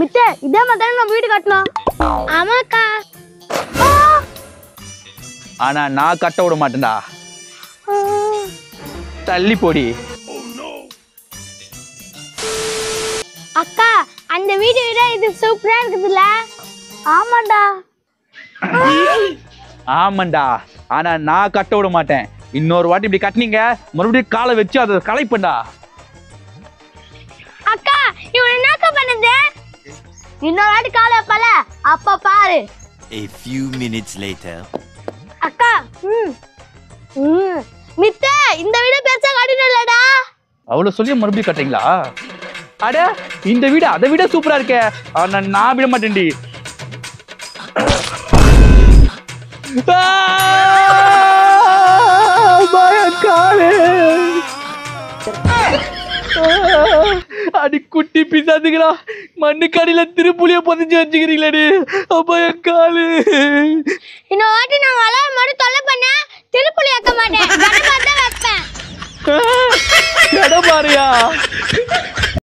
மித்தே இதே மாதிரி நம்ம வீடு கட்டணும். ஆமாக்கா. ஆனா நான் கட்ட விட மாட்டேன்டா. தள்ளி போடி. அக்கா அந்த வீடு விட இது சூப்பரா இருக்குதுல்ல? ஆமாடா. ஆமாண்டா, ஆனா நான் கட்ட விட மாட்டேன். இன்னொரு வாட்டி இப்படி கட்டினீங்க மறுபடியும் காலை வச்சு அதை களைப்பண்டா. அக்கா இவன் என்னக்கா பண்ணுது? இன்னொரு வாட்டி காலை வைப்பால அப்ப பாரு. A few minutes later. அக்கா மித்தே இந்த வீடு பெருசா கட்டணும்லடா. அவ்வளவு சொல்லி மறுபடியும் கட்டுறீங்களா? அட இந்த வீடு அதை விட சூப்பரா இருக்கே. ஆனா நான் விட மாட்டேன்டி. அடி குட்டி பிசாதுங்களா, மண்ணுக்கடியில திருப்புலிய பதிஞ்சு வச்சுக்கிறீங்களே. காலு இன்னொரு வாட்டி நான் வளர மாதிரி தொல்லை பண்ண திருப்புலி வைக்க மாட்டேன். வைப்பேன். பாரியா